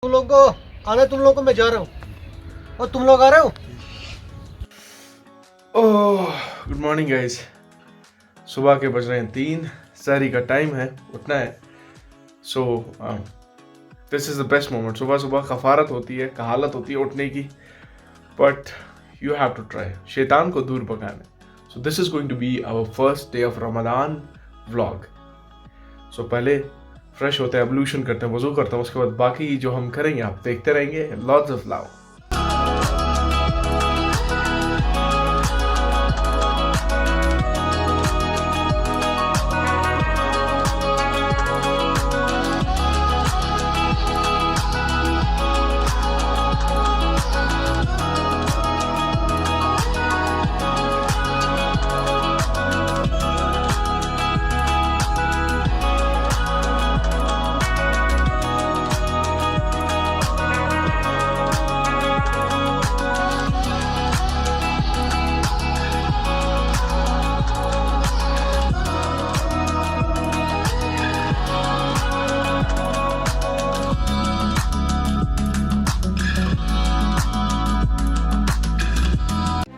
तुम लोग को आना है, तुम लोग को मैं जा रहा हूँ और तुम लोग आ रहे हो। Oh good morning guys. सुबह के बज रहे हैं 3, सहरी का टाइम है, उठना है। सो this is the best moment. सुबह सुबह कफारत होती है, कहालत होती है उठने की, but you have to try शैतान को दूर भगाना। So this is going to be our first day of Ramadan vlog. So पहले फ्रेश होते हैं, एब्लूशन करते हैं, वजू करते हैं, उसके बाद बाकी जो हम करेंगे आप देखते रहेंगे। Lots of love.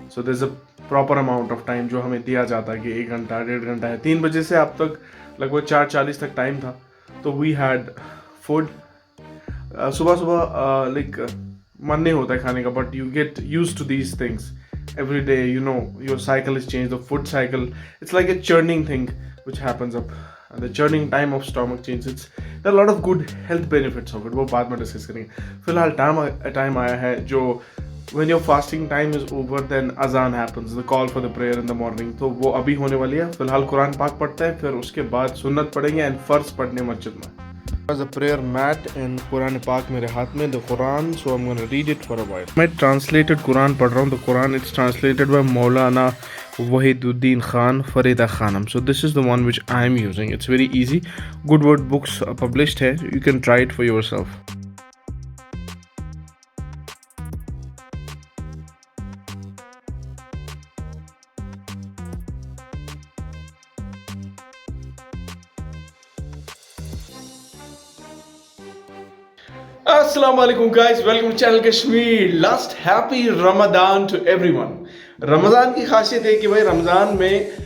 So this a proper amount of time जो हमें दिया जाता है कि 1 घंटा 1.5 घंटा है। 3 बजे से अब तक लगभग 4:40 तक टाइम था। तो वी हैड फूड। सुबह सुबह लाइक मन नहीं होता है खाने का, but you get use to these things every day. You know, your cycle is changed, the food cycle, it's like a churning thing which happens up. The churning time of stomach changes. There are a lot of good health benefits of it. वो बाद में discuss करेंगे। फिलहाल time आया है जो when your fasting time is over, then azan happens, the call for the prayer in the morning. तो वो अभी होने वाली है। फिलहाल कुरान पाक पढ़ते हैं, फिर उसके बाद सुन्नत पढ़ेंगे एंड फर्ज पढ़ने मस्जिद में। There's a prayer mat and Quran Pak मेरे हाथ में, the Quran, so I'm going to read it for a while. मैं translated Quran पढ़ रहा हूँ। The Quran it's translated by Maulana Wahiduddin Khan Farida Khanam. So this is the one which I am using. It's very easy. Good Word Books published है. You can try it for yourself. Assalamu alaikum guys, welcome to channel Kashmir. Last happy Ramadan to everyone. Ramzan की खासियत है कि भाई रमज़ान में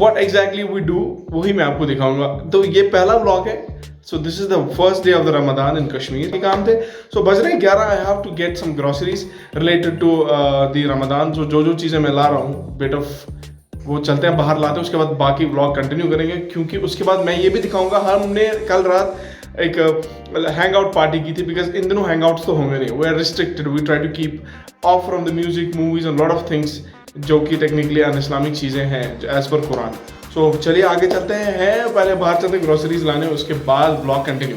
what exactly we do वही मैं आपको दिखाऊंगा। तो ये पहला व्लॉग है। So this is the first day of the Ramadan in Kashmir के काम थे। So बज रहे हैं 11, I have to get some groceries related to the Ramadan. So जो चीज़ें मैं ला रहा हूँ bit of वो चलते हैं बाहर लाते हैं, उसके बाद बाकी व्लॉग कंटिन्यू करेंगे, क्योंकि उसके बाद मैं ये भी दिखाऊंगा। हमने कल रात एक हैंग आउट पार्टी की थी, बिकॉज इन दिनों हैंग आउट्स तो होंगे नहीं, we are restricted, we try to keep off from the music, movies and lot of things जो कि टेक्निकली अन इस्लामिक चीज़ें हैं एज पर कुरान। सो चलिए आगे चलते हैं, पहले बाहर चलते हैं ग्रोसरीज लाने, उसके बाद blog continue.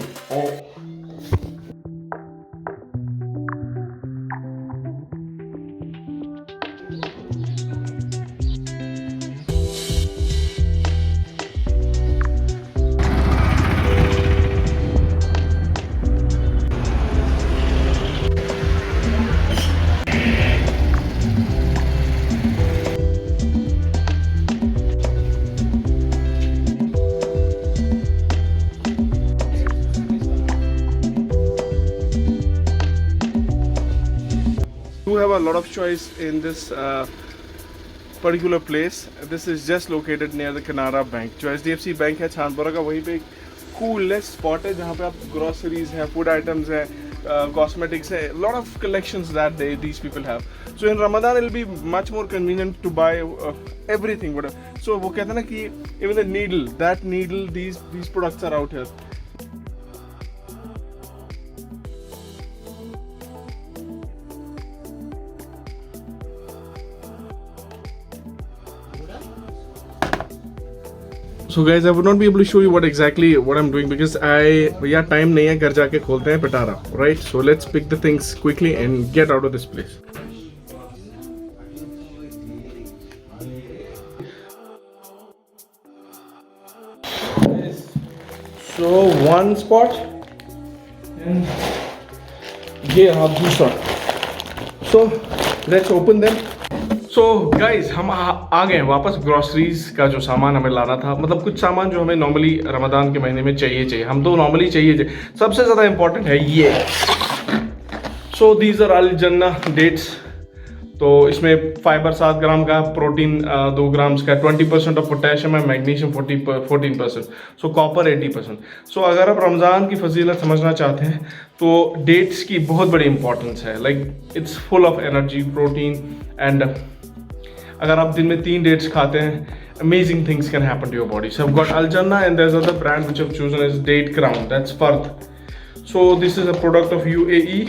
You have a lot of choice in this particular place. This is just located near the Canara Bank. जो HDFC बैंक है छानपुरा का, वहीं पे एक coolest spot है जहाँ पे आप groceries हैं, food items हैं, cosmetics है, lot of collections that these people have. So in Ramadan it'll be much more convenient to buy everything. So वो कहते हैं ना कि even the needle, that needle, these products are out here. So guys, I would not be able to show you what I'm doing because भैया time नहीं है, घर जाके खोलते हैं पिटारा, right? So let's pick the things quickly and get out of this place. So one spot and ये रहा दूसरा. So let's open them. So guys हम आ गए वापस। ग्रॉसरीज का जो सामान हमें लाना था, मतलब कुछ सामान जो हमें नॉर्मली रमज़ान के महीने में चाहिए, हम तो नॉर्मली चाहिए। सबसे ज़्यादा इंपॉर्टेंट है ये सो दीज आर अल जन्ना डेट्स। तो इसमें फाइबर 7 ग्राम का, प्रोटीन 2 ग्राम्स का, 20% ऑफ पोटेशियम है, मैग्नीशियम 14%, सो कॉपर 80%। सो अगर आप रमज़ान की फजीलत समझना चाहते हैं तो डेट्स की बहुत बड़ी इंपॉर्टेंस है। Like it's full of energy, protein and अगर आप दिन में 3 डेट्स खाते हैं, amazing things can happen to your body. So I've got Al Jannah and there's other brand which I've chosen as Date Crown. That's Farth. So this is a product of UAE,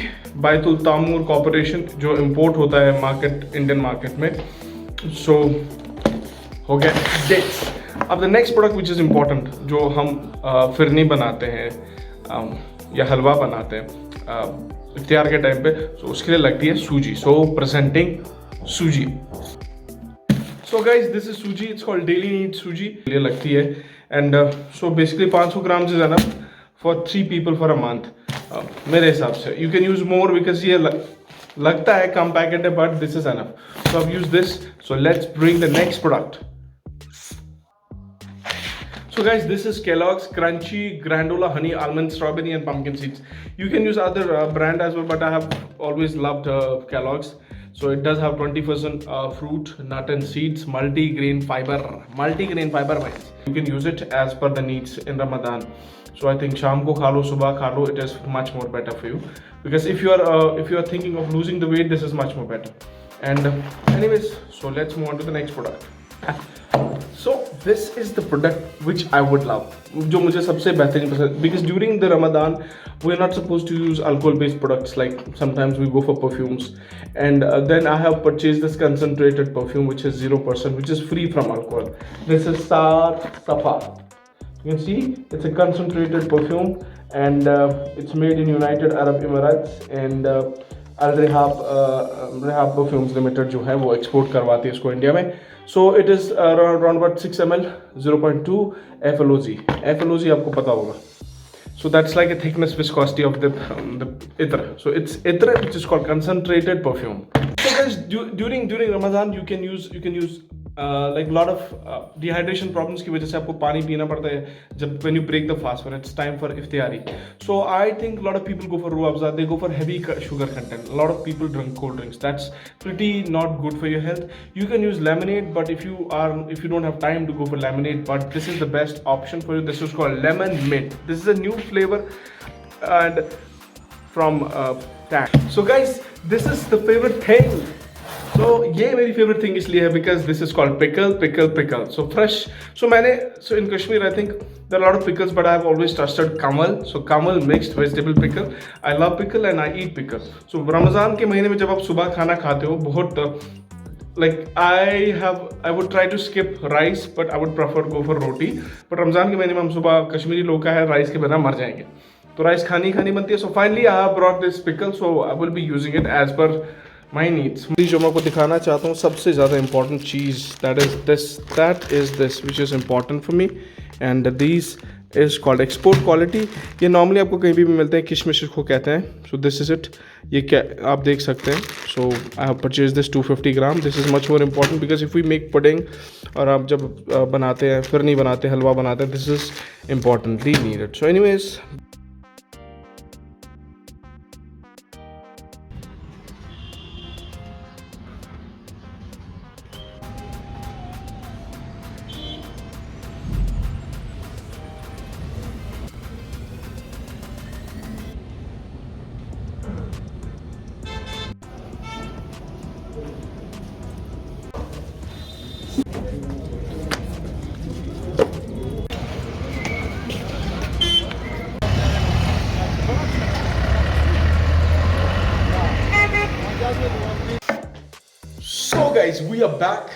Baitul Tamur Corporation, जो import होता है market, Indian market में। So हो गया dates. अब the next product which is important, जो हम फिरनी बनाते हैं या हलवा बनाते हैं इफ्तियार के टाइम पे, so उसके लिए लगती है सूजी। So presenting सूजी। So guys, this is suji. It's called daily needs suji. ये लगती है and so basically 500 grams is enough for 3 people for a month. मेरे हिसाब से you can use more because ये लगता है कम पैकेट है but this is enough. So I've used this. So let's bring the next product. So guys, this is Kellogg's Crunchy Granola Honey Almond Strawberry and Pumpkin Seeds. You can use other brand as well, but I have always loved Kellogg's. So it does have 20% fruit, nut and seeds, multi-grain fiber wise. You can use it as per the needs in Ramadan. So I think sham ko kha lo, subah kha lo, it is much more better for you. Because if you are thinking of losing the weight, this is much more better. And anyways, so let's move on to the next product. So this is the product which I would love, जो मुझे सबसे बेहतरीन पसंद, because during the Ramadan we are not supposed to use alcohol based products, like sometimes we go for perfumes, and then I have purchased this concentrated perfume which is 0%, which is free from alcohol. This is Safa. You can see it's a concentrated perfume and it's made in United Arab Emirates and Al Rehab Perfumes Limited जो है वो export करवाती है इसको India में. So it is around about 6 ml, 0.2 FLOZ. FLOZ आपको पता होगा. So that's like a thickness viscosity of the itra. So it's itra which is called concentrated perfume. So guys, during Ramadan you can use like a lot of dehydration problems की वजह से आपको पानी पीना पड़ता है जब when you break the fast when it's time for iftiyari. So I think a lot of people go for Ruh Afza, they go for heavy sugar content. A lot of people drink cold drinks. That's pretty not good for your health. You can use lemonade, but if you don't have time to go for lemonade, but this is the best option for you. This is called lemon mint. This is a new flavor and from Tang. So guys, this is the favorite thing. So ये मेरी favorite thing इसलिए है because this is called pickle. So fresh. So in Kashmir I think there are a lot of pickles, but I have always trusted Kamal. So Kamal mixed vegetable pickle. I love pickle and I eat pickle. So Ramzan के महीने में जब आप सुबह खाना खाते हो बहुत like I would try to skip rice, but I would prefer go for roti. But Ramzan के महीने में हम सुबह कश्मीरी लोग का है राइस के बिना मर जाएंगे. तो राइस खानी बनती है. So finally I have brought this pickle, so I will be using it as per my needs. जो मैं आपको दिखाना चाहता हूँ सबसे ज़्यादा important cheese that is this which is important for me, and these is called export quality. ये normally आपको कहीं भी मिलते हैं, किशमिश को कहते हैं. So this is it. ये क्या आप देख सकते हैं. So I have purchased this 250 gram. This is much more important because if we make pudding और आप जब बनाते हैं फिर नहीं बनाते हलवा बनाते हैं, this is importantly needed. So anyways. So guys, we are back.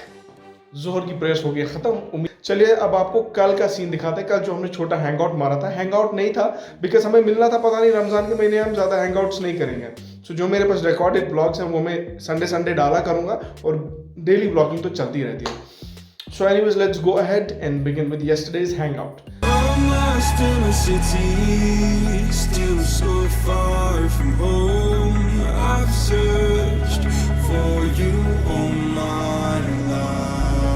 जोहर की प्रेस हो गई खत्म. चलिए अब आपको कल का सीन दिखाते हैं. कल जो हमने छोटा हैंगआउट मारा था, हैंगआउट नहीं था बिकॉज हमें मिलना था, पता नहीं रमजान के महीने हम ज़्यादा हैंगआउट्स नहीं करेंगे. सो जो मेरे पास रिकॉर्डेड ब्लॉग्स हैं वो मैं संडे डाला करूँगा और डेली ब्लॉगिंग तो चलती रहती है. So anyways let's go ahead and begin with yesterday's hangout. Lost in a city, still so far from home. I've searched for you all my life.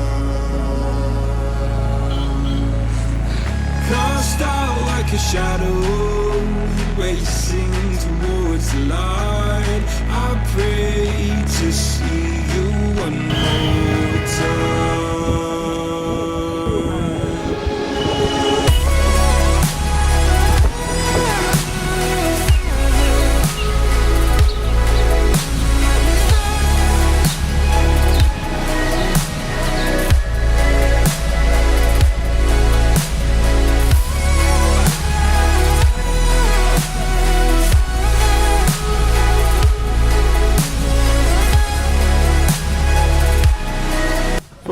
Cast out like a shadow, racing towards the light.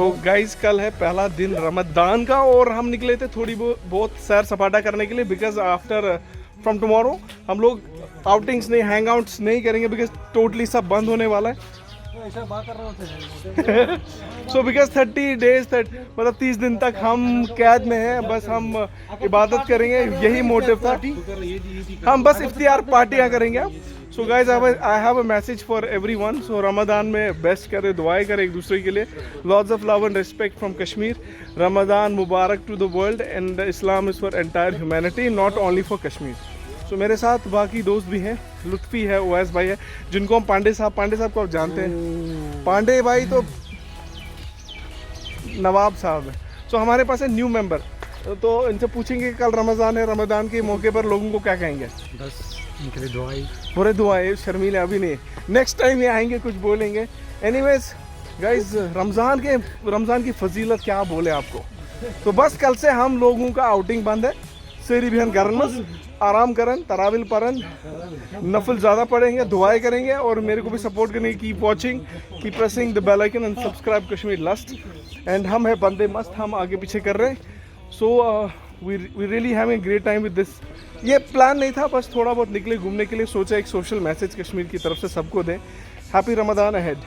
तो guys कल है पहला दिन रमदान का और हम निकले थे थोड़ी बहुत सैर सपाटा करने के लिए बिकॉज आफ्टर फ्रॉम टुमारो हम लोग आउटिंग्स नहीं हैंग आउट्स नहीं करेंगे बिकॉज टोटली सब बंद होने वाला है। सो बिकॉज 30 डेज मतलब 30 दिन तक हम कैद में हैं, बस हम इबादत करेंगे, यही मोटिव था। हम बस इफ्तियार पार्टियाँ करेंगे। So guys I have a message for everyone. So Ramadan में बेस्ट करें, दुआएं करें एक दूसरे के लिए। Lots of love and respect from Kashmir. Ramadan मुबारक to the world and Islam is for entire humanity, not only for Kashmir. So मेरे साथ बाकी दोस्त भी हैं, लुत्फ़ी है, ओवैस भाई है, जिनको हम पांडे साहब को आप जानते हैं। पांडे भाई तो नवाब साहब है। सो हमारे पास है न्यू मेंबर, तो इनसे पूछेंगे कल रमज़ान है, रमज़ान के मौके पर लोगों को क्या कहेंगे। बस इनके लिए दुआई, बुरे दुआएं, शर्मीले अभी नहीं, नेक्स्ट टाइम ये आएंगे कुछ बोलेंगे। एनीवेज गाइज रमज़ान की फजीलत क्या बोले आपको। तो बस कल से हम लोगों का आउटिंग बंद है। सेरी बिहन करन, आराम करन, तराविल परन, नफल ज़्यादा पढ़ेंगे, दुआएं करेंगे और मेरे को भी सपोर्ट करने की। Keep watching, keep pressing the bell icon and subscribe Kashmir lust. And हम है बंदे मस्त, हम आगे पीछे कर रहे हैं। So we really having great time with this. ये प्लान नहीं था, बस थोड़ा बहुत निकले घूमने के लिए, सोचा एक सोशल मैसेज कश्मीर की तरफ से सबको दें। Happy Ramadan ahead.